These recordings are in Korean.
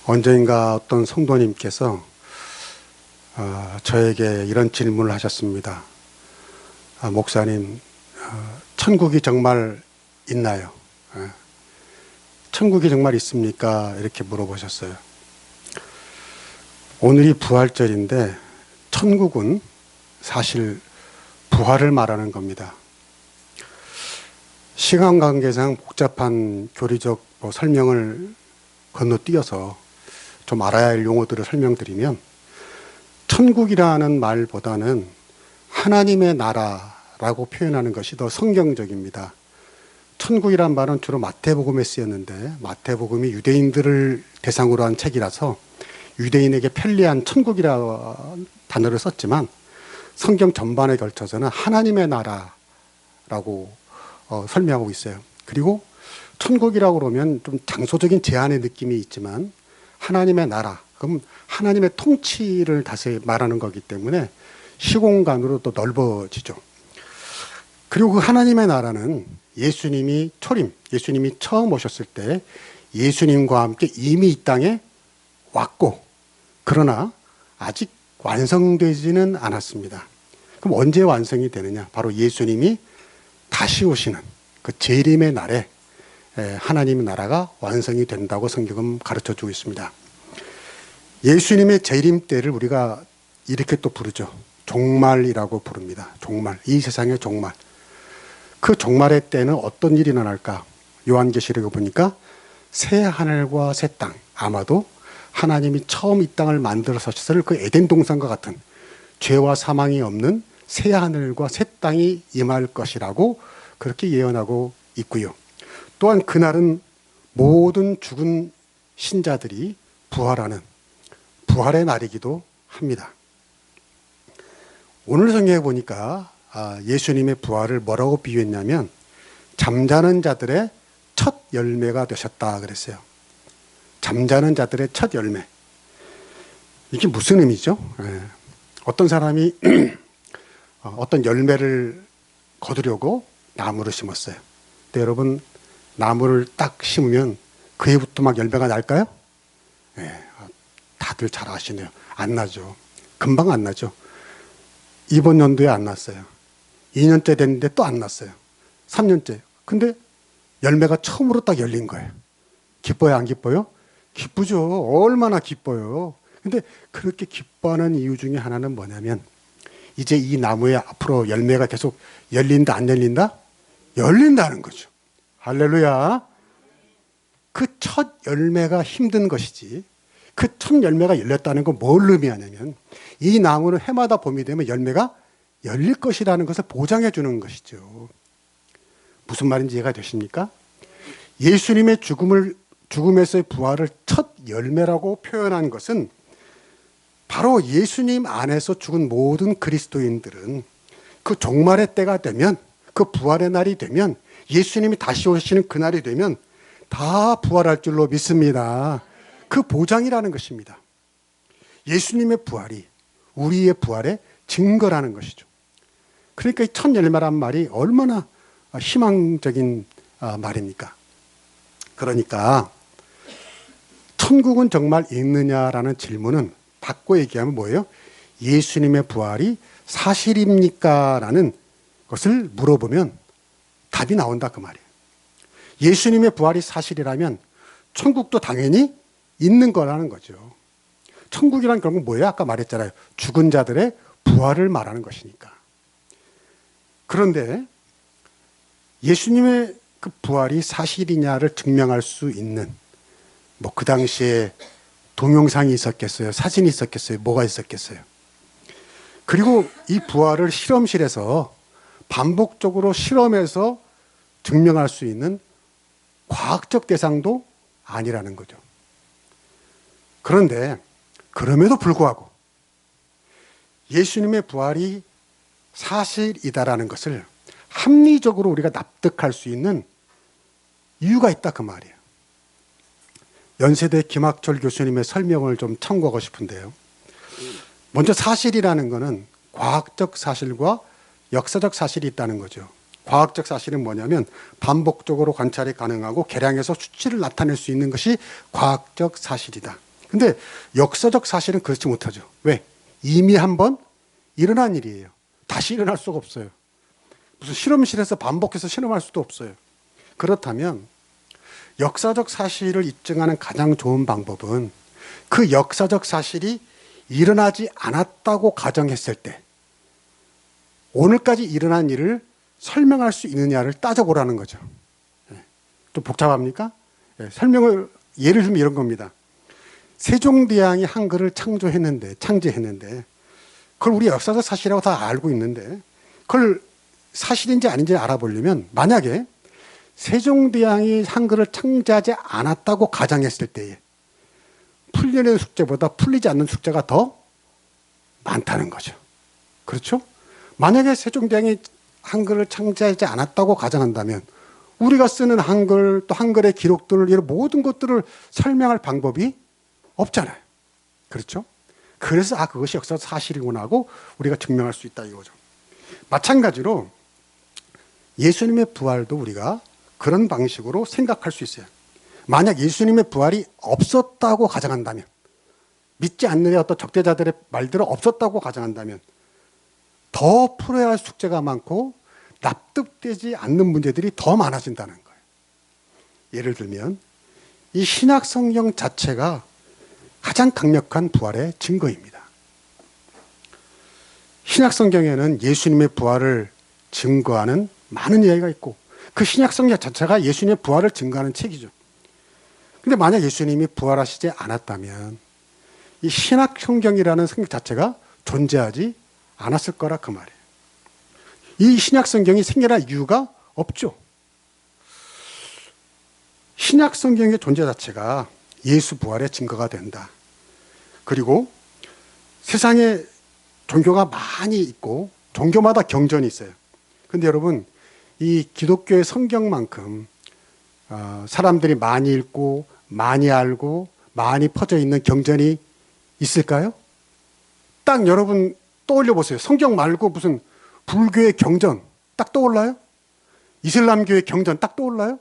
언젠가 어떤 성도님께서 저에게 이런 질문을 하셨습니다. 목사님, 천국이 정말 있나요? 천국이 정말 있습니까? 이렇게 물어보셨어요. 오늘이 부활절인데 천국은 사실 부활을 말하는 겁니다. 시간 관계상 복잡한 교리적 설명을 건너뛰어서 좀 알아야 할 용어들을 설명드리면, 천국이라는 말보다는 하나님의 나라라고 표현하는 것이 더 성경적입니다. 천국이란 말은 주로 마태복음에 쓰였는데, 마태복음이 유대인들을 대상으로 한 책이라서 유대인에게 편리한 천국이라는 단어를 썼지만, 성경 전반에 걸쳐서는 하나님의 나라라고 설명하고 있어요. 그리고 천국이라고 그러면 좀 장소적인 제한의 느낌이 있지만, 하나님의 나라, 그럼 하나님의 통치를 다시 말하는 거기 때문에 시공간으로 또 넓어지죠. 그리고 그 하나님의 나라는 예수님이 예수님이 처음 오셨을 때 예수님과 함께 이미 이 땅에 왔고, 그러나 아직 완성되지는 않았습니다. 그럼 언제 완성이 되느냐? 바로 예수님이 다시 오시는 그 재림의 날에 하나님의 나라가 완성이 된다고 성경은 가르쳐주고 있습니다. 예수님의 재림 때를 우리가 이렇게 또 부르죠. 종말이라고 부릅니다. 종말, 이 세상의 종말. 그 종말의 때는 어떤 일이 일어날까? 요한계시록에 보니까 새 하늘과 새 땅, 아마도 하나님이 처음 이 땅을 만들어서셨을 그 에덴 동산과 같은 죄와 사망이 없는 새 하늘과 새 땅이 임할 것이라고 그렇게 예언하고 있고요. 또한 그날은 모든 죽은 신자들이 부활하는 부활의 날이기도 합니다. 오늘 성경에 보니까 예수님의 부활을 뭐라고 비유했냐면, 잠자는 자들의 첫 열매가 되셨다 그랬어요. 잠자는 자들의 첫 열매. 이게 무슨 의미죠? 어떤 사람이 어떤 열매를 거두려고 나무를 심었어요. 근데 여러분, 나무를 딱 심으면 그 해부터 막 열매가 날까요? 다들 잘 아시네요. 안 나죠. 금방 안 나죠. 이번 연도에 안 났어요. 2년째 됐는데 또 안 났어요. 3년째. 근데 열매가 처음으로 딱 열린 거예요. 기뻐요, 안 기뻐요? 기쁘죠. 얼마나 기뻐요. 근데 그렇게 기뻐하는 이유 중에 하나는 뭐냐면, 이제 이 나무에 앞으로 열매가 계속 열린다, 안 열린다? 열린다는 거죠. 할렐루야. 그 첫 열매가 힘든 것이지, 그 첫 열매가 열렸다는 건 뭘 의미하냐면, 이 나무는 해마다 봄이 되면 열매가 열릴 것이라는 것을 보장해 주는 것이죠. 무슨 말인지 이해가 되십니까? 예수님의 죽음에서의 부활을 첫 열매라고 표현한 것은, 바로 예수님 안에서 죽은 모든 그리스도인들은 그 종말의 때가 되면, 그 부활의 날이 되면, 예수님이 다시 오시는 그날이 되면 다 부활할 줄로 믿습니다. 그 보장이라는 것입니다. 예수님의 부활이 우리의 부활의 증거라는 것이죠. 그러니까 이 첫 열매란 말이 얼마나 희망적인 말입니까? 그러니까 천국은 정말 있느냐라는 질문은 바꿔 얘기하면 뭐예요? 예수님의 부활이 사실입니까? 라는 것을 물어보면 답이 나온다 그 말이에요. 예수님의 부활이 사실이라면 천국도 당연히 있는 거라는 거죠. 천국이란 결국 뭐예요? 아까 말했잖아요. 죽은 자들의 부활을 말하는 것이니까. 그런데 예수님의 그 부활이 사실이냐를 증명할 수 있는, 그 당시에 동영상이 있었겠어요? 사진이 있었겠어요? 뭐가 있었겠어요? 그리고 이 부활을 실험실에서 반복적으로 실험해서 증명할 수 있는 과학적 대상도 아니라는 거죠. 그런데 그럼에도 불구하고 예수님의 부활이 사실이다라는 것을 합리적으로 우리가 납득할 수 있는 이유가 있다 그 말이에요. 연세대 김학철 교수님의 설명을 좀 참고하고 싶은데요. 먼저 사실이라는 것은 과학적 사실과 역사적 사실이 있다는 거죠. 과학적 사실은 뭐냐면 반복적으로 관찰이 가능하고 계량해서 수치를 나타낼 수 있는 것이 과학적 사실이다. 근데 역사적 사실은 그렇지 못하죠. 왜? 이미 한번 일어난 일이에요. 다시 일어날 수가 없어요. 무슨 실험실에서 반복해서 실험할 수도 없어요. 그렇다면 역사적 사실을 입증하는 가장 좋은 방법은 그 역사적 사실이 일어나지 않았다고 가정했을 때 오늘까지 일어난 일을 설명할 수 있느냐를 따져보라는 거죠. 좀 복잡합니까? 설명을 예를 들면 이런 겁니다. 세종대왕이 한글을 창제했는데 그걸 우리 역사적 사실이라고 다 알고 있는데 그걸 사실인지 아닌지 알아보려면 만약에 세종대왕이 한글을 창제하지 않았다고 가정했을 때에 풀리는 숙제보다 풀리지 않는 숙제가 더 많다는 거죠. 그렇죠? 만약에 세종대왕이 한글을 창제하지 않았다고 가정한다면 우리가 쓰는 한글, 또 한글의 기록들, 이런 모든 것들을 설명할 방법이 없잖아요. 그렇죠? 그래서 그것이 역사 사실이구나 하고 우리가 증명할 수 있다 이거죠. 마찬가지로 예수님의 부활도 우리가 그런 방식으로 생각할 수 있어요. 만약 예수님의 부활이 없었다고 가정한다면, 믿지 않는 어떤 적대자들의 말들은 없었다고 가정한다면 더 풀어야 할 숙제가 많고 납득되지 않는 문제들이 더 많아진다는 거예요. 예를 들면 이 신약 성경 자체가 가장 강력한 부활의 증거입니다. 신약 성경에는 예수님의 부활을 증거하는 많은 이야기가 있고 그 신약 성경 자체가 예수님의 부활을 증거하는 책이죠. 근데 만약 예수님이 부활하시지 않았다면 이 신약 성경이라는 성경 자체가 존재하지 않았을 거라 그 말이에요. 이 신약 성경이 생겨날 이유가 없죠. 신약 성경의 존재 자체가 예수 부활의 증거가 된다. 그리고 세상에 종교가 많이 있고 종교마다 경전이 있어요. 근데 여러분 이 기독교의 성경만큼 사람들이 많이 읽고 많이 알고 많이 퍼져 있는 경전이 있을까요? 딱 여러분 떠올려 보세요. 성경 말고 무슨 불교의 경전 딱 떠올라요? 이슬람교의 경전 딱 떠올라요?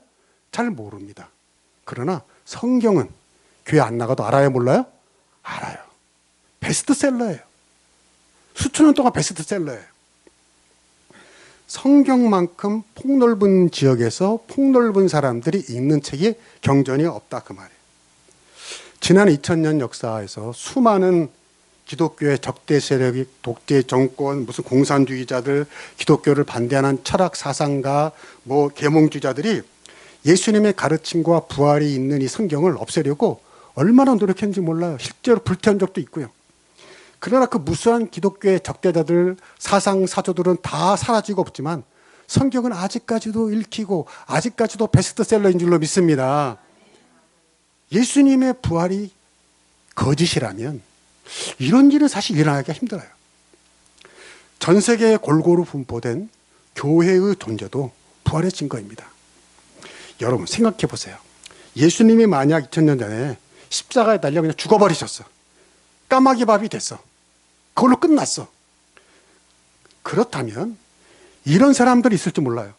잘 모릅니다. 그러나 성경은 교회 안 나가도 알아요, 몰라요? 알아요. 베스트셀러예요. 수천 년 동안 베스트셀러예요. 성경만큼 폭넓은 지역에서 폭넓은 사람들이 읽는 책이 경전이 없다 그 말이에요. 지난 2000년 역사에서 수많은 기독교의 적대 세력이 독재 정권, 무슨 공산주의자들, 기독교를 반대하는 철학 사상가, 계몽주의자들이 예수님의 가르침과 부활이 있는 이 성경을 없애려고 얼마나 노력했는지 몰라요. 실제로 불태운 적도 있고요. 그러나 그 무수한 기독교의 적대자들, 사상 사조들은 다 사라지고 없지만 성경은 아직까지도 읽히고 아직까지도 베스트셀러인 줄로 믿습니다. 예수님의 부활이 거짓이라면 이런 일은 사실 일어나기가 힘들어요. 전 세계에 골고루 분포된 교회의 존재도 부활의 증거입니다. 여러분 생각해 보세요. 예수님이 만약 2000년 전에 십자가에 달려 그냥 죽어버리셨어. 까마귀 밥이 됐어. 그걸로 끝났어. 그렇다면 이런 사람들이 있을지 몰라요.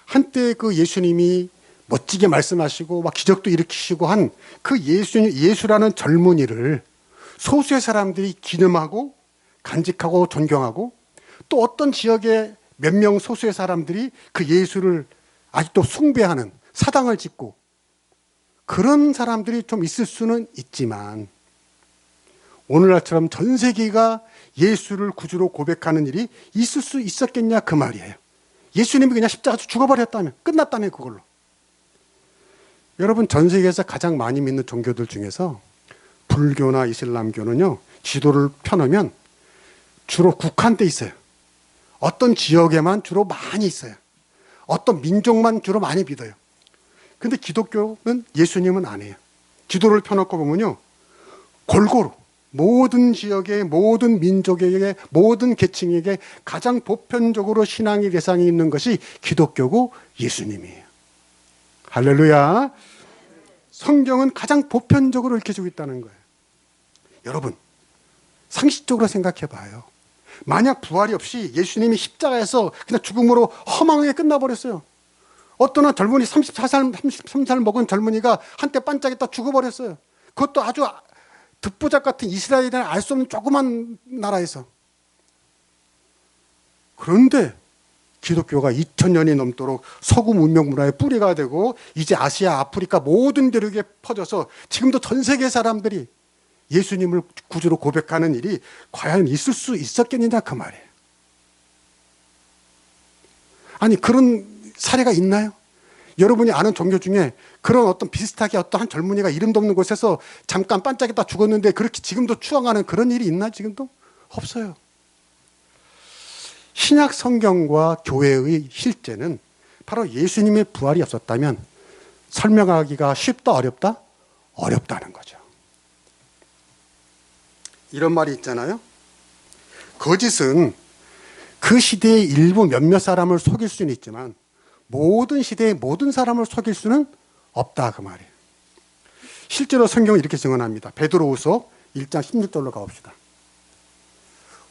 한때 그 예수님이 멋지게 말씀하시고 막 기적도 일으키시고 한 그 예수라는 젊은이를 소수의 사람들이 기념하고 간직하고 존경하고 또 어떤 지역의 몇 명 소수의 사람들이 그 예수를 아직도 숭배하는 사당을 짓고 그런 사람들이 좀 있을 수는 있지만 오늘날처럼 전 세계가 예수를 구주로 고백하는 일이 있을 수 있었겠냐 그 말이에요. 예수님이 그냥 십자가에서 죽어버렸다면 끝났다면 그걸로. 여러분 전 세계에서 가장 많이 믿는 종교들 중에서 불교나 이슬람교는요 지도를 펴놓으면 주로 국한돼 있어요. 어떤 지역에만 주로 많이 있어요. 어떤 민족만 주로 많이 믿어요. 근데 기독교는 예수님은 안 해요. 지도를 펴놓고 보면요 골고루 모든 지역의 모든 민족에게 모든 계층에게 가장 보편적으로 신앙의 대상이 있는 것이 기독교고 예수님이에요. 할렐루야. 성경은 가장 보편적으로 읽혀지고 있다는 거예요. 여러분 상식적으로 생각해 봐요. 만약 부활이 없이 예수님이 십자가에서 그냥 죽음으로 허망하게 끝나버렸어요. 어떤 한 젊은이 33살 먹은 젊은이가 한때 반짝했다 죽어버렸어요. 그것도 아주 듣보잡 같은 이스라엘이라는 알 수 없는 조그만 나라에서. 그런데 기독교가 2000년이 넘도록 서구 문명 문화의 뿌리가 되고 이제 아시아, 아프리카 모든 대륙에 퍼져서 지금도 전 세계 사람들이 예수님을 구주로 고백하는 일이 과연 있을 수 있었겠느냐 그 말이에요. 아니 그런 사례가 있나요? 여러분이 아는 종교 중에 그런 어떤 비슷하게 어떤 한 젊은이가 이름도 없는 곳에서 잠깐 반짝이다 죽었는데 그렇게 지금도 추앙하는 그런 일이 있나 지금도? 없어요. 신약 성경과 교회의 실제는 바로 예수님의 부활이 없었다면 설명하기가 쉽다 어렵다? 어렵다는 거죠. 이런 말이 있잖아요. 거짓은 그 시대의 일부 몇몇 사람을 속일 수는 있지만 모든 시대의 모든 사람을 속일 수는 없다 그 말이에요. 실제로 성경은 이렇게 증언합니다. 베드로후서 1장 16절로 가봅시다.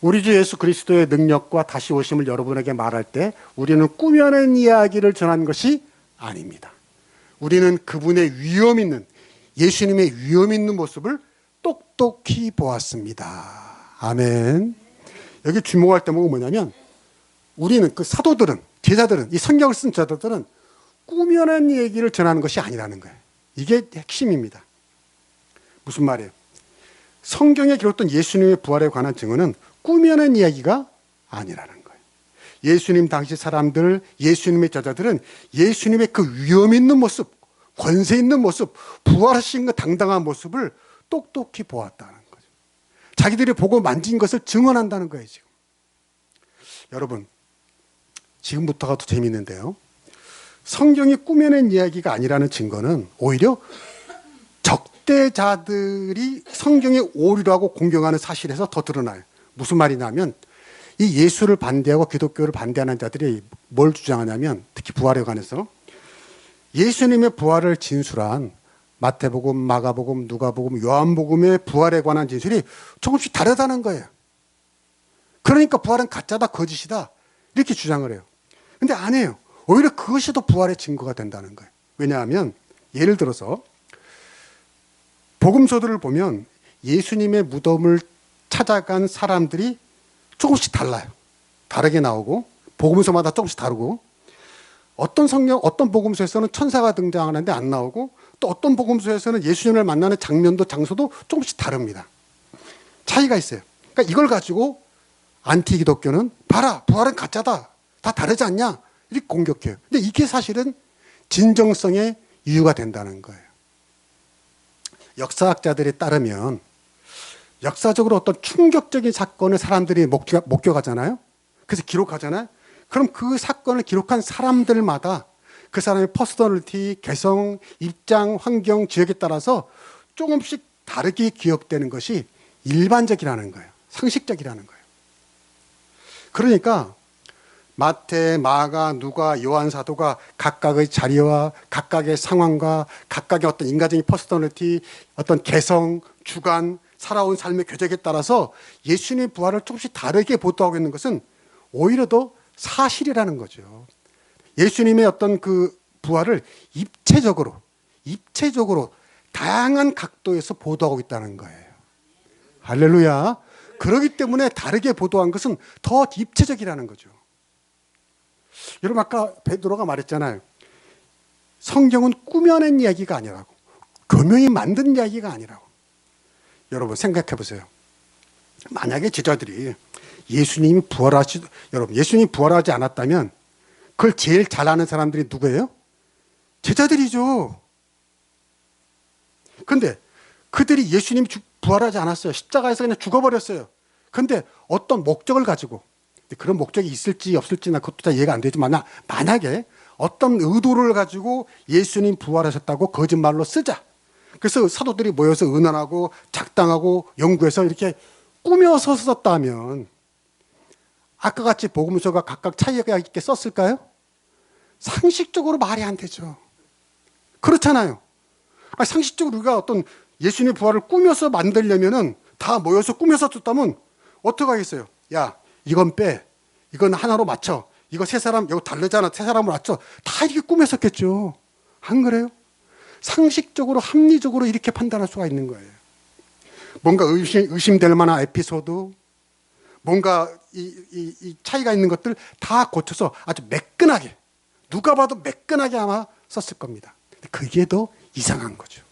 우리 주 예수 그리스도의 능력과 다시 오심을 여러분에게 말할 때 우리는 꾸며낸 이야기를 전한 것이 아닙니다. 우리는 그분의 위엄 있는 예수님의 위엄 있는 모습을 똑똑히 보았습니다. 아멘. 여기 주목할 대목은 뭐냐면 우리는 그 사도들은 제자들은 이 성경을 쓴 제자들은 꾸며낸 얘기를 전하는 것이 아니라는 거예요. 이게 핵심입니다. 무슨 말이에요? 성경에 기록된 예수님의 부활에 관한 증언은 꾸며낸 이야기가 아니라는 거예요. 예수님 당시 사람들, 예수님의 제자들은 예수님의 그 위엄 있는 모습, 권세 있는 모습, 부활하신 그 당당한 모습을 똑똑히 보았다는 거죠. 자기들이 보고 만진 것을 증언한다는 거예요, 지금. 여러분, 지금부터가 더 재미있는데요. 성경이 꾸며낸 이야기가 아니라는 증거는 오히려 적대자들이 성경의 오류라고 공경하는 사실에서 더 드러나요. 무슨 말이냐면 이 예수를 반대하고 기독교를 반대하는 자들이 뭘 주장하냐면 특히 부활에 관해서 예수님의 부활을 진술한 마태복음, 마가복음, 누가복음, 요한복음의 부활에 관한 진술이 조금씩 다르다는 거예요. 그러니까 부활은 가짜다, 거짓이다 이렇게 주장을 해요. 근데 아니에요. 오히려 그것이 더 부활의 증거가 된다는 거예요. 왜냐하면 예를 들어서 복음서들을 보면 예수님의 무덤을 찾아간 사람들이 조금씩 달라요. 다르게 나오고 복음서마다 조금씩 다르고 어떤 복음서에서는 천사가 등장하는데 안 나오고 또 어떤 복음서에서는 예수님을 만나는 장면도 장소도 조금씩 다릅니다. 차이가 있어요. 그러니까 이걸 가지고 안티 기독교는 봐라 부활은 가짜다 다 다르지 않냐 이렇게 공격해요. 근데 이게 사실은 진정성의 이유가 된다는 거예요. 역사학자들에 따르면 역사적으로 어떤 충격적인 사건을 사람들이 목격하잖아요. 그래서 기록하잖아요. 그럼 그 사건을 기록한 사람들마다 그 사람의 퍼스널리티, 개성, 입장, 환경, 지역에 따라서 조금씩 다르게 기억되는 것이 일반적이라는 거예요. 상식적이라는 거예요. 그러니까 마태, 마가, 누가, 요한 사도가 각각의 자리와 각각의 상황과 각각의 어떤 인간적인 퍼스널리티, 어떤 개성, 주관, 살아온 삶의 궤적에 따라서 예수님의 부활을 조금씩 다르게 보도하고 있는 것은 오히려 더 사실이라는 거죠. 예수님의 어떤 그 부활을 입체적으로 다양한 각도에서 보도하고 있다는 거예요. 할렐루야. 그렇기 때문에 다르게 보도한 것은 더 입체적이라는 거죠. 여러분 아까 베드로가 말했잖아요. 성경은 꾸며낸 이야기가 아니라고. 교묘히 만든 이야기가 아니라고. 여러분 생각해 보세요. 만약에 제자들이 예수님이 부활하지 않았다면 그걸 제일 잘 아는 사람들이 누구예요? 제자들이죠. 그런데 그들이 예수님이 부활하지 않았어요. 십자가에서 그냥 죽어버렸어요. 그런데 어떤 목적을 가지고 그런 목적이 있을지 없을지 나 그것도 잘 이해가 안 되지만 만약에 어떤 의도를 가지고 예수님 부활하셨다고 거짓말로 쓰자. 그래서 사도들이 모여서 의논하고 작당하고 연구해서 이렇게 꾸며서 썼다면 아까 같이 복음서가 각각 차이가 있게 썼을까요? 상식적으로 말이 안 되죠. 그렇잖아요. 상식적으로 우리가 어떤 예수님의 부활을 꾸며서 만들려면은 다 모여서 꾸며서 썼다면 어떻게 하겠어요? 야, 이건 빼. 이건 하나로 맞춰. 이거 세 사람, 이거 다르잖아. 세 사람으로 맞춰. 다 이렇게 꾸몄었겠죠. 안 그래요? 상식적으로, 합리적으로 이렇게 판단할 수가 있는 거예요. 뭔가 의심될 만한 에피소드, 뭔가 이 차이가 있는 것들 다 고쳐서 아주 매끈하게, 누가 봐도 매끈하게 아마 썼을 겁니다. 그게 더 이상한 거죠.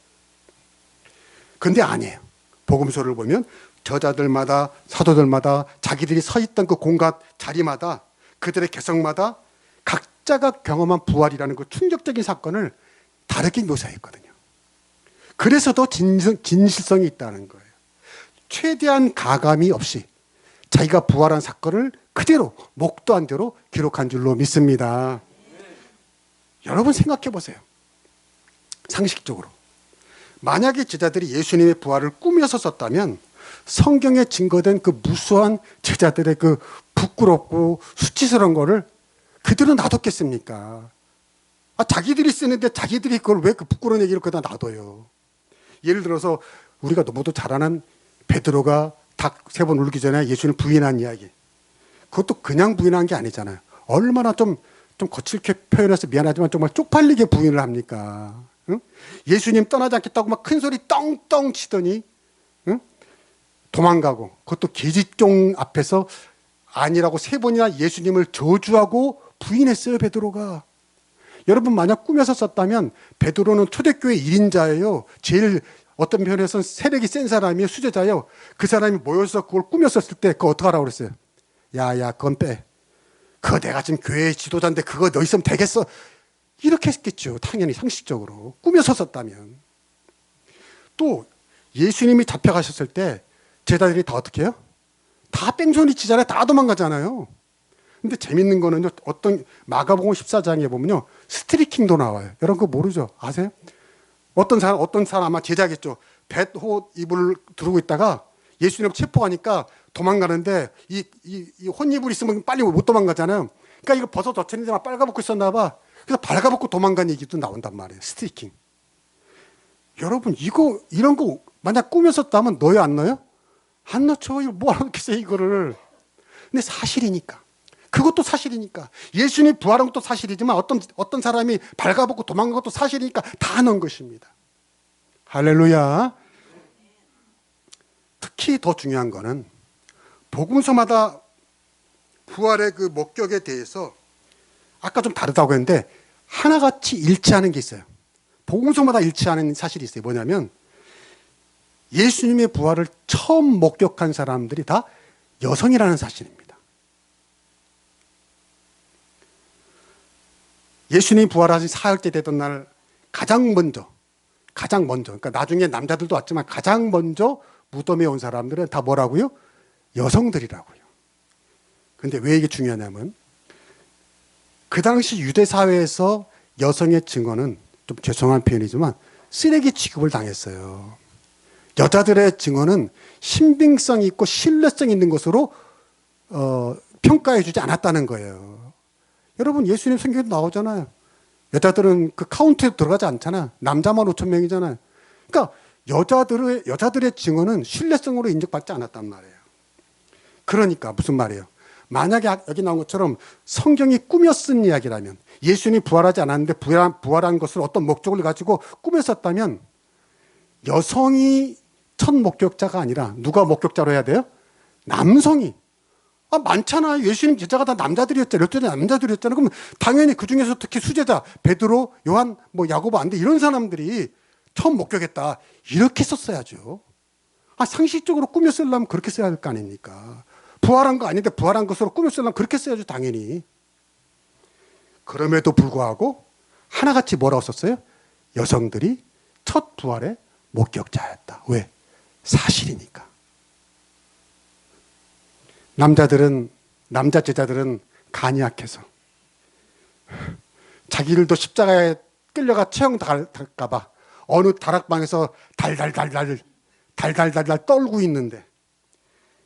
근데 아니에요. 복음서를 보면 저자들마다, 사도들마다 자기들이 서 있던 그 공간 자리마다, 그들의 개성마다 각자가 경험한 부활이라는 그 충격적인 사건을 다르게 묘사했거든요. 그래서 더 진실성이 있다는 거예요. 최대한 가감이 없이 자기가 부활한 사건을 그대로 목도한 대로 기록한 줄로 믿습니다. 여러분 생각해 보세요. 상식적으로 만약에 제자들이 예수님의 부활을 꾸며서 썼다면 성경에 증거된 그 무수한 제자들의 그 부끄럽고 수치스러운 거를 그대로 놔뒀겠습니까? 자기들이 쓰는데 자기들이 그걸 왜 그 부끄러운 얘기를 거기다 놔둬요? 예를 들어서 우리가 너무도 잘 아는 베드로가 닭 3번 울기 전에 예수님을 부인한 이야기. 그것도 그냥 부인한 게 아니잖아요. 얼마나 좀 거칠게 표현해서 미안하지만 정말 쪽팔리게 부인을 합니까? 응? 예수님 떠나지 않겠다고 막 큰 소리 떵떵 치더니, 응? 도망가고, 그것도 계집종 앞에서 아니라고 3번이나 예수님을 저주하고 부인했어요, 베드로가. 여러분 만약 꾸며서 썼다면 베드로는 초대교회 1인자예요. 제일 어떤 면에서는 세력이 센 사람이에요. 수제자예요. 그 사람이 모여서 그걸 꾸며 썼을 때 그거 어떡하라고 그랬어요? 야, 그건 빼. 그거 내가 지금 교회 지도자인데 그거 너 있으면 되겠어. 이렇게 했겠죠. 당연히 상식적으로. 꾸며서 썼다면. 또 예수님이 잡혀가셨을 때 제자들이 다 어떻게 해요? 다 뺑소니 치잖아요. 다 도망가잖아요. 근데 재밌는 거는요. 어떤 마가복음 14장에 보면요. 스트리킹도 나와요. 여러분 그거 모르죠? 아세요? 어떤 사람 아마 제자겠죠. 뱃옷 입을 두르고 있다가 예수님 체포하니까 도망가는데 이 혼입을 있으면 빨리 못 도망가잖아요. 그러니까 이거 벗어 젖혔는데 막 빨가벗고 있었나 봐. 그래서 발가벗고 도망간 얘기도 나온단 말이에요. 스트리킹. 여러분 이런 거 만약 꾸몄었다면 넣어요 안 넣어요? 안 넣죠. 이거 뭐 하겠어요 이거를. 근데 사실이니까. 그것도 사실이니까. 예수님이 부활한 것도 사실이지만 어떤 사람이 발가벗고 도망간 것도 사실이니까 다 넣은 것입니다. 할렐루야. 특히 더 중요한 거는 복음서마다 부활의 그 목격에 대해서 아까 좀 다르다고 했는데 하나같이 일치하는 게 있어요. 복음서마다 일치하는 사실이 있어요. 뭐냐면 예수님의 부활을 처음 목격한 사람들이 다 여성이라는 사실입니다. 예수님이 부활하신 사흘째 되던 날 가장 먼저 그러니까 나중에 남자들도 왔지만 가장 먼저 무덤에 온 사람들은 다 뭐라고요? 여성들이라고요. 근데 왜 이게 중요하냐면 그 당시 유대 사회에서 여성의 증언은 좀 죄송한 표현이지만 쓰레기 취급을 당했어요. 여자들의 증언은 신빙성 있고 신뢰성 있는 것으로 평가해 주지 않았다는 거예요. 여러분 예수님 성경에 나오잖아요. 여자들은 그 카운트에 들어가지 않잖아. 남자만 5,000명이잖아요. 그러니까 여자들의 증언은 신뢰성으로 인정받지 않았단 말이에요. 그러니까 무슨 말이에요? 만약에 여기 나온 것처럼 성경이 꾸며 쓴 이야기라면 예수님이 부활하지 않았는데 부활한 것을 어떤 목적을 가지고 꾸며 썼다면 여성이 첫 목격자가 아니라 누가 목격자로 해야 돼요? 남성이. 많잖아요. 예수님 제자가 다 남자들이었잖아요. 12대 남자들이었잖아요. 그럼 당연히 그 중에서 특히 수제자, 베드로, 요한, 야고보, 안데 이런 사람들이 처음 목격했다. 이렇게 썼어야죠. 상식적으로 꾸며 쓰려면 그렇게 써야 할 거 아닙니까? 부활한 거 아닌데 부활한 것으로 꾸며 쓰려면 그렇게 써야죠. 당연히. 그럼에도 불구하고 하나같이 뭐라고 썼어요? 여성들이 첫 부활의 목격자였다. 왜? 사실이니까. 남자 제자들은 간이 약해서 자기들도 십자가에 끌려가 처형 당할까봐 어느 다락방에서 달달달 떨고 있는데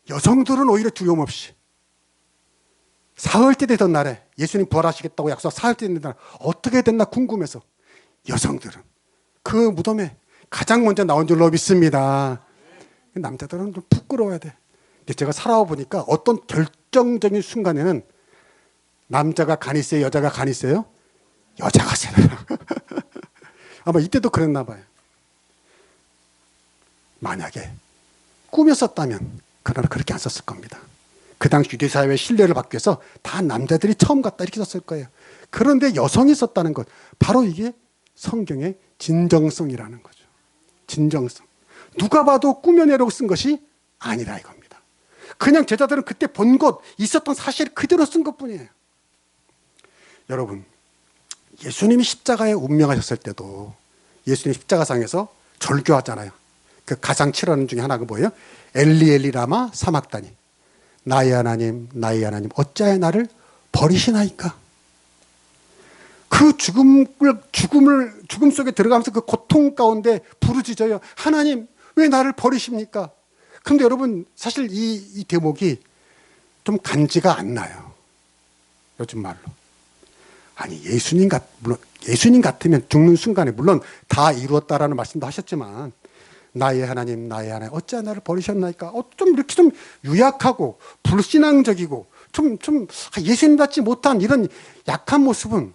여성들은 오히려 두려움 없이 사흘째 되던 날에 예수님 부활하시겠다고 약속 사흘째 되는 날 어떻게 됐나 궁금해서 여성들은 그 무덤에 가장 먼저 나온 줄로 믿습니다. 남자들은 좀 부끄러워야 돼. 제가 살아와 보니까 어떤 결정적인 순간에는 남자가 간이 세요? 여자가 간이 세요? 여자가 세요. 아마 이때도 그랬나 봐요. 만약에 꾸몄었다면 그러나 그렇게 안 썼을 겁니다. 그 당시 유대사회의 신뢰를 받기 위해서 다 남자들이 처음 갔다 이렇게 썼을 거예요. 그런데 여성이 썼다는 것, 바로 이게 성경의 진정성이라는 거죠. 진정성. 누가 봐도 꾸며내려고 쓴 것이 아니라 이겁니다. 그냥 제자들은 그때 본 것, 있었던 사실 그대로 쓴 것뿐이에요. 여러분, 예수님이 십자가에 운명하셨을 때도 예수님 십자가상에서 절규하잖아요. 그 가장 치러는 중에 하나가 뭐예요? 엘리 엘리 라마 사막다니, 나의 하나님 어찌하여 나를 버리시나이까. 그 죽음 속에 들어가면서 그 고통 가운데 부르짖어요. 하나님 왜 나를 버리십니까? 그런데 여러분, 사실 이 대목이 좀 간지가 안 나요. 요즘 말로. 아니, 예수님 같으면 죽는 순간에, 물론 다 이루었다라는 말씀도 하셨지만, 나의 하나님 어찌하여 나를 버리셨나이까. 좀 이렇게 좀 유약하고 불신앙적이고 좀 예수님답지 못한 이런 약한 모습은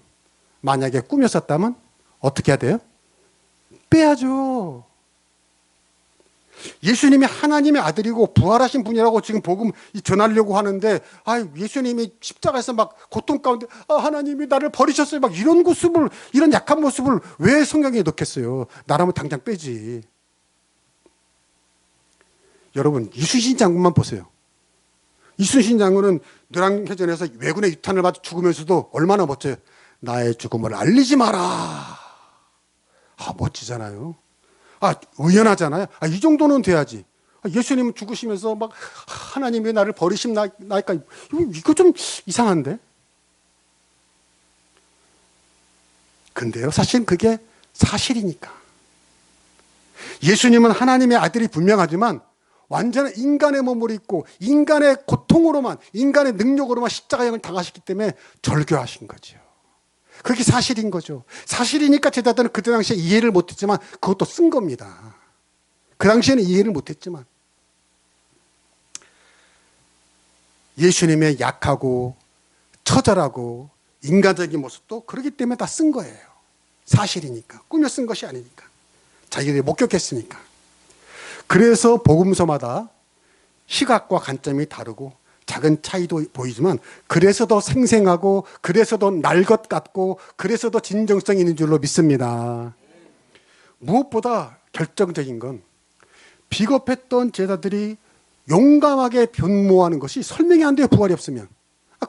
만약에 꾸몄었다면 어떻게 해야 돼요? 빼야죠. 예수님이 하나님의 아들이고 부활하신 분이라고 지금 복음 전하려고 하는데, 예수님이 십자가에서 막 고통 가운데 하나님이 나를 버리셨어요, 막 이런 모습을, 이런 약한 모습을 왜 성경에 넣겠어요? 나라면 당장 빼지. 여러분, 이순신 장군만 보세요. 이순신 장군은 노량해전에서 왜군의 유탄을 맞아 죽으면서도 얼마나 멋져요. 나의 죽음을 알리지 마라. 멋지잖아요. 의연하잖아요. 이 정도는 돼야지. 예수님은 죽으시면서 막 하나님이 나를 버리십나이까. 이거 좀 이상한데. 근데요, 사실 그게 사실이니까. 예수님은 하나님의 아들이 분명하지만 완전한 인간의 몸을 입고 인간의 고통으로만, 인간의 능력으로만 십자가형을 당하셨기 때문에 절규하신 거죠. 그게 사실인 거죠. 사실이니까 제자들은 그때 당시에 이해를 못했지만 그것도 쓴 겁니다. 그 당시에는 이해를 못했지만 예수님의 약하고 처절하고 인간적인 모습도 그렇기 때문에 다 쓴 거예요. 사실이니까. 꾸며 쓴 것이 아니니까. 자기들이 목격했으니까. 그래서 복음서마다 시각과 관점이 다르고 작은 차이도 보이지만 그래서 더 생생하고 그래서 더 날 것 같고 그래서 더 진정성이 있는 줄로 믿습니다. 무엇보다 결정적인 건 비겁했던 제자들이 용감하게 변모하는 것이 설명이 안 돼요. 부활이 없으면.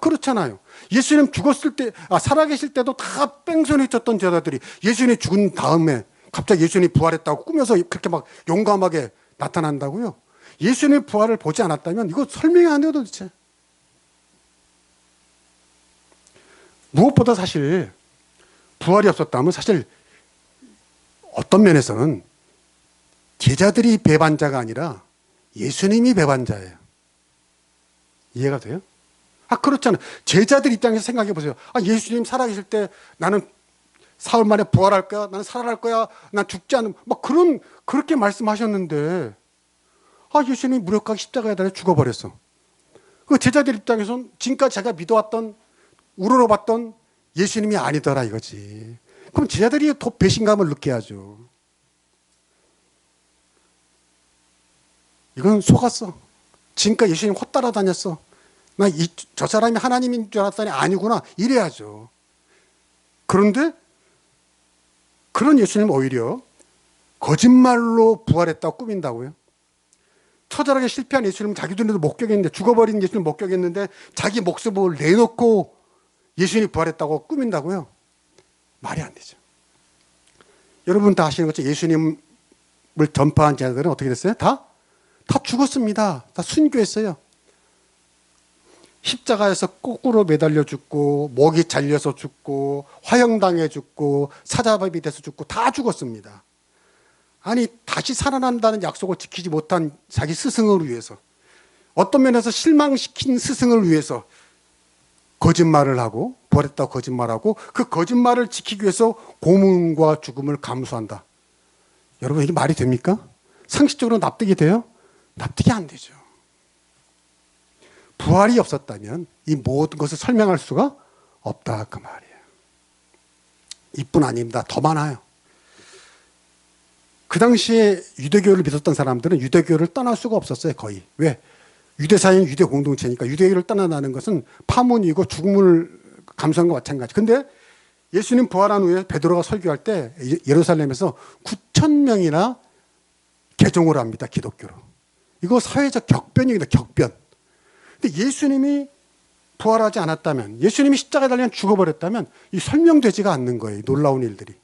그렇잖아요. 예수님 죽었을 때, 살아계실 때도 다 뺑소니 쳤던 제자들이 예수님이 죽은 다음에 갑자기 예수님이 부활했다고 꾸며서 그렇게 막 용감하게 나타난다고요? 예수님의 부활을 보지 않았다면 이거 설명이 안 돼요, 도대체. 무엇보다 사실 부활이 없었다면 사실 어떤 면에서는 제자들이 배반자가 아니라 예수님이 배반자예요. 이해가 돼요? 그렇잖아요. 제자들 입장에서 생각해 보세요. 예수님 살아계실 때 나는 사흘 만에 부활할 거야. 나는 살아날 거야. 난 죽지 않는, 그렇게 말씀하셨는데, 예수님이 무력하게 십자가에 달려 죽어버렸어. 그 제자들 입장에서는 지금까지 자기가 믿어왔던, 우러러봤던 예수님이 아니더라 이거지. 그럼 제자들이 더 배신감을 느껴야죠. 이건 속았어. 지금까지 예수님 헛따라다녔어. 저 사람이 하나님인 줄 알았더니 아니구나. 이래야죠. 그런데 그런 예수님 오히려 거짓말로 부활했다고 꾸민다고요. 처절하게 실패한 예수님은 자기들도 목격했는데, 죽어버린 예수님 목격했는데 자기 목숨을 내놓고 예수님이 부활했다고 꾸민다고요. 말이 안 되죠. 여러분 다 아시는 것처럼 예수님을 전파한 자들은 어떻게 됐어요? 다 죽었습니다. 다 순교했어요. 십자가에서 거꾸로 매달려 죽고, 목이 잘려서 죽고, 화형당해 죽고, 사자밥이 돼서 죽고, 다 죽었습니다. 아니, 다시 살아난다는 약속을 지키지 못한 자기 스승을 위해서, 어떤 면에서 실망시킨 스승을 위해서 거짓말을 하고, 부활했다고 거짓말하고, 그 거짓말을 지키기 위해서 고문과 죽음을 감수한다. 여러분, 이게 말이 됩니까? 상식적으로 납득이 돼요? 납득이 안 되죠. 부활이 없었다면 이 모든 것을 설명할 수가 없다 그 말이에요. 이뿐 아닙니다. 더 많아요. 그 당시에 유대교를 믿었던 사람들은 유대교를 떠날 수가 없었어요, 거의. 왜? 유대사인 유대 공동체니까 유대교를 떠나는 것은 파문이고 죽음을 감수한 것과 마찬가지. 근데 예수님 부활한 후에 베드로가 설교할 때 예루살렘에서 9천 명이나 개종을 합니다, 기독교로. 이거 사회적 격변입니다, 격변. 근데 예수님이 부활하지 않았다면, 예수님이 십자가에 달려 죽어버렸다면 이 설명되지가 않는 거예요, 놀라운 일들이.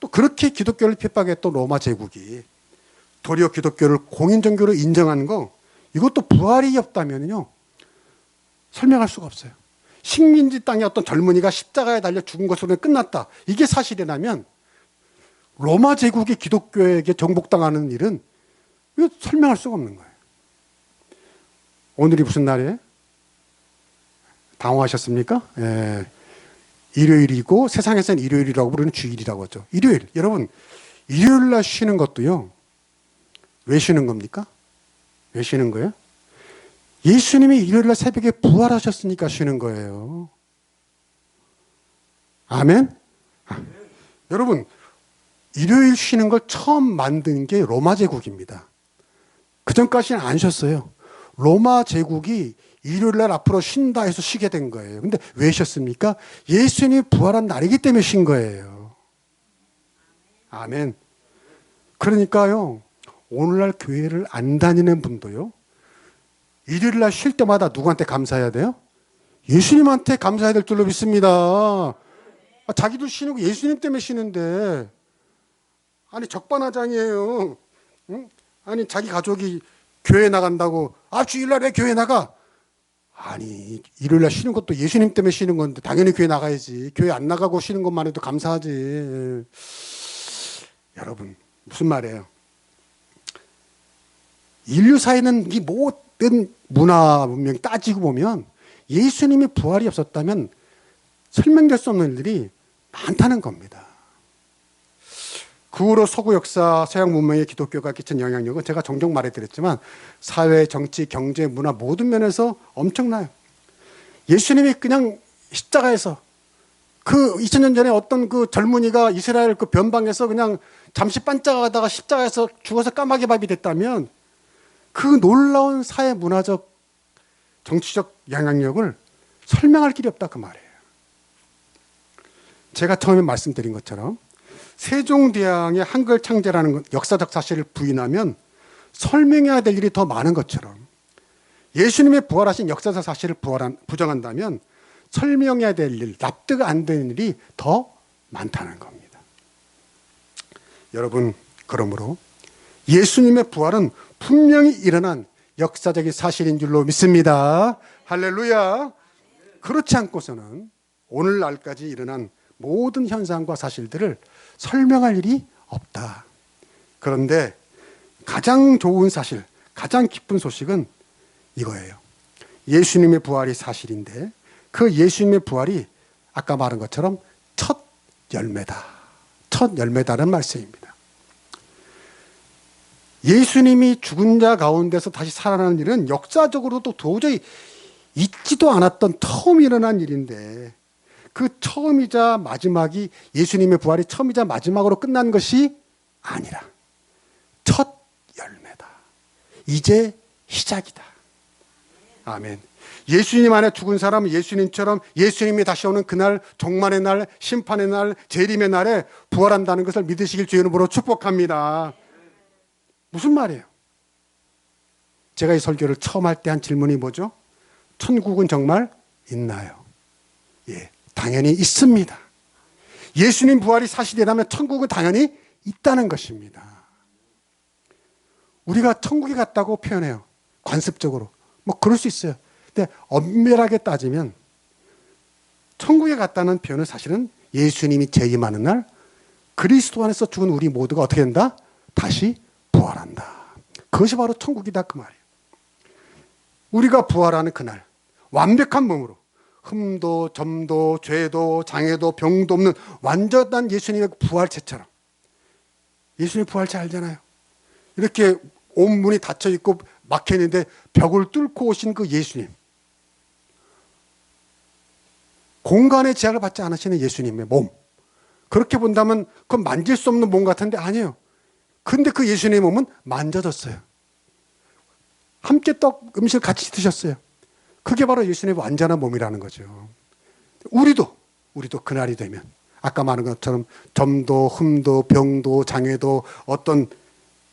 또 그렇게 기독교를 핍박했던 로마 제국이 도리어 기독교를 공인종교로 인정하는 거, 이것도 부활이 없다면요 설명할 수가 없어요. 식민지 땅의 어떤 젊은이가 십자가에 달려 죽은 것으로 끝났다, 이게 사실이라면 로마 제국이 기독교에게 정복당하는 일은 이거 설명할 수가 없는 거예요. 오늘이 무슨 날이에요? 당황하셨습니까? 예. 일요일이고 세상에서는 일요일이라고 부르는 주일이라고 하죠. 일요일. 여러분, 일요일 날 쉬는 것도요, 왜 쉬는 겁니까? 왜 쉬는 거예요? 예수님이 일요일 날 새벽에 부활하셨으니까 쉬는 거예요. 아멘? 여러분, 일요일 쉬는 걸 처음 만든 게 로마 제국입니다. 그 전까지는 안 쉬었어요. 로마 제국이 일요일 날 앞으로 쉰다 해서 쉬게 된 거예요. 근데 왜 쉬었습니까? 예수님이 부활한 날이기 때문에 쉰 거예요. 아멘. 그러니까요, 오늘날 교회를 안 다니는 분도요, 일요일 날 쉴 때마다 누구한테 감사해야 돼요? 예수님한테 감사해야 될 줄로 믿습니다. 자기도 쉬는 거 예수님 때문에 쉬는데, 아니 적반하장이에요. 응? 아니 자기 가족이 교회 나간다고, 주일날 왜 교회 나가? 아니 일요일날 쉬는 것도 예수님 때문에 쉬는 건데 당연히 교회 나가야지. 교회 안 나가고 쉬는 것만 해도 감사하지. 여러분, 무슨 말이에요? 인류사에는 이 모든 문화 문명이 따지고 보면 예수님이 부활이 없었다면 설명될 수 없는 일들이 많다는 겁니다. 그 후로 서구 역사, 서양 문명에 기독교가 끼친 영향력은 제가 종종 말해드렸지만 사회, 정치, 경제, 문화 모든 면에서 엄청나요. 예수님이 그냥 십자가에서 그 2000년 전에 어떤 그 젊은이가 이스라엘 그 변방에서 그냥 잠시 반짝하다가 십자가에서 죽어서 까마귀 밥이 됐다면 그 놀라운 사회, 문화적, 정치적 영향력을 설명할 길이 없다, 그 말이에요. 제가 처음에 말씀드린 것처럼 세종대왕의 한글 창제라는 역사적 사실을 부인하면 설명해야 될 일이 더 많은 것처럼 예수님의 부활하신 역사적 사실을 부정한다면 설명해야 될 일, 납득 안 되는 일이 더 많다는 겁니다. 여러분, 그러므로 예수님의 부활은 분명히 일어난 역사적인 사실인 줄로 믿습니다. 할렐루야. 그렇지 않고서는 오늘날까지 일어난 모든 현상과 사실들을 설명할 일이 없다. 그런데 가장 좋은 사실, 가장 기쁜 소식은 이거예요. 예수님의 부활이 사실인데 그 예수님의 부활이 아까 말한 것처럼 첫 열매다. 첫 열매다는 말씀입니다. 예수님이 죽은 자 가운데서 다시 살아나는 일은 역사적으로도 도저히 있지도 않았던 처음 일어난 일인데 그 처음이자 마지막이 예수님의 부활이 처음이자 마지막으로 끝난 것이 아니라 첫 열매다. 이제 시작이다. 아멘. 예수님 안에 죽은 사람은 예수님처럼 예수님이 다시 오는 그날, 종말의 날, 심판의 날, 재림의 날에 부활한다는 것을 믿으시길 주의 이름으로 축복합니다. 무슨 말이에요? 제가 이 설교를 처음 할 때 한 질문이 뭐죠? 천국은 정말 있나요? 예, 당연히 있습니다. 예수님 부활이 사실이라면 천국은 당연히 있다는 것입니다. 우리가 천국에 갔다고 표현해요. 관습적으로. 뭐 그럴 수 있어요. 근데 엄밀하게 따지면 천국에 갔다는 표현은 사실은 예수님이 재림하는 날 그리스도 안에서 죽은 우리 모두가 어떻게 된다? 다시 부활한다. 그것이 바로 천국이다, 그 말이에요. 우리가 부활하는 그날 완벽한 몸으로 흠도 점도 죄도 장애도 병도 없는 완전한 예수님의 부활체처럼. 예수님 부활체 알잖아요. 이렇게 온 문이 닫혀 있고 막혀 있는데 벽을 뚫고 오신 그 예수님, 공간의 제약을 받지 않으시는 예수님의 몸, 그렇게 본다면 그건 만질 수 없는 몸 같은데 아니에요. 근데 그 예수님의 몸은 만져졌어요. 함께 음식을 같이 드셨어요. 그게 바로 예수님의 완전한 몸이라는 거죠. 우리도 그날이 되면 아까 말한 것처럼 점도 흠도 병도 장애도 어떤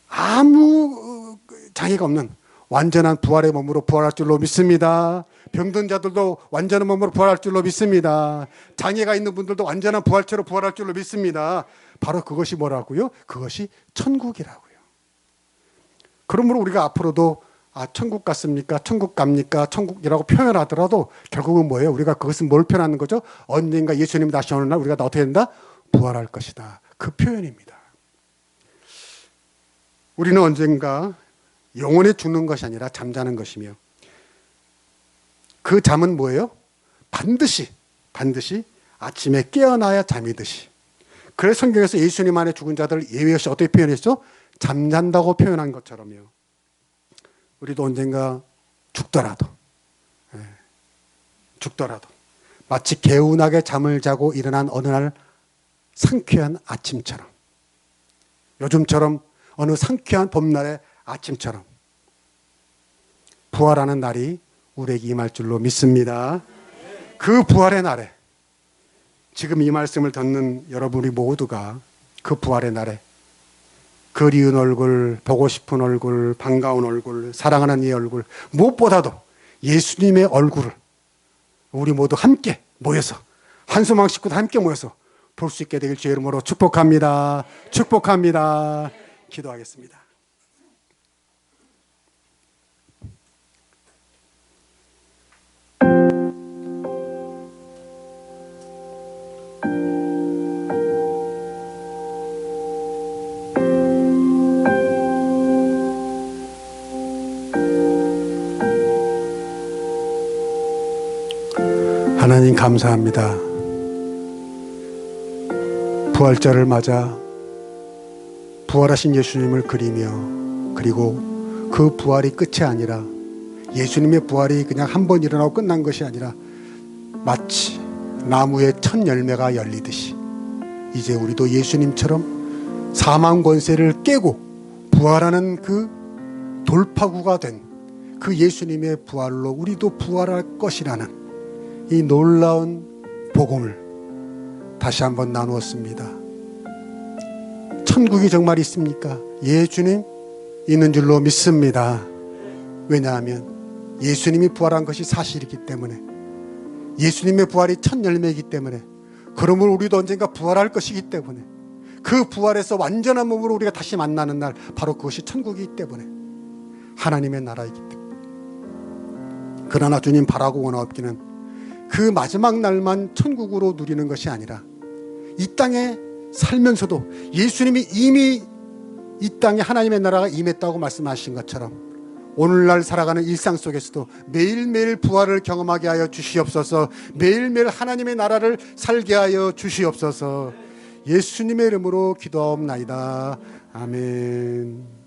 아무 장애가 없는 완전한 부활의 몸으로 부활할 줄로 믿습니다. 병든 자들도 완전한 몸으로 부활할 줄로 믿습니다. 장애가 있는 분들도 완전한 부활체로 부활할 줄로 믿습니다. 바로 그것이 뭐라고요? 그것이 천국이라고요. 그러므로 우리가 앞으로도 천국 갔습니까? 천국 갑니까? 천국이라고 표현하더라도 결국은 뭐예요? 우리가 그것은 뭘 표현하는 거죠? 언젠가 예수님이 다시 오는 날 우리가 어떻게 된다? 부활할 것이다. 그 표현입니다. 우리는 언젠가 영원히 죽는 것이 아니라 잠자는 것이며 그 잠은 뭐예요? 반드시 아침에 깨어나야 잠이 듯이. 그래서 성경에서 예수님 안에 죽은 자들을 예외 없이 어떻게 표현했죠? 잠잔다고 표현한 것처럼요. 우리도 언젠가 죽더라도 마치 개운하게 잠을 자고 일어난 어느 날 상쾌한 아침처럼, 요즘처럼 어느 상쾌한 봄날의 아침처럼 부활하는 날이 우리에게 임할 줄로 믿습니다. 그 부활의 날에 지금 이 말씀을 듣는 여러분이 모두가 그 부활의 날에 그리운 얼굴, 보고 싶은 얼굴, 반가운 얼굴, 사랑하는 이 얼굴, 무엇보다도 예수님의 얼굴을 우리 모두 함께 모여서 한소망 식구도 함께 모여서 볼 수 있게 되길 주의 이름으로 축복합니다. 축복합니다. 기도하겠습니다. 하나님 감사합니다. 부활절을 맞아 부활하신 예수님을 그리며, 그리고 그 부활이 끝이 아니라 예수님의 부활이 그냥 한 번 일어나고 끝난 것이 아니라 마치 나무의 첫 열매가 열리듯이 이제 우리도 예수님처럼 사망 권세를 깨고 부활하는 그 돌파구가 된 그 예수님의 부활로 우리도 부활할 것이라는 이 놀라운 복음을 다시 한번 나누었습니다. 천국이 정말 있습니까? 예, 주님, 있는 줄로 믿습니다. 왜냐하면 예수님이 부활한 것이 사실이기 때문에, 예수님의 부활이 첫 열매이기 때문에, 그러므로 우리도 언젠가 부활할 것이기 때문에, 그 부활에서 완전한 몸으로 우리가 다시 만나는 날, 바로 그것이 천국이기 때문에, 하나님의 나라이기 때문에. 그러나 주님, 바라고 원하옵기는 그 마지막 날만 천국으로 누리는 것이 아니라 이 땅에 살면서도 예수님이 이미 이 땅에 하나님의 나라가 임했다고 말씀하신 것처럼 오늘날 살아가는 일상 속에서도 매일매일 부활을 경험하게 하여 주시옵소서. 매일매일 하나님의 나라를 살게 하여 주시옵소서. 예수님의 이름으로 기도하옵나이다. 아멘.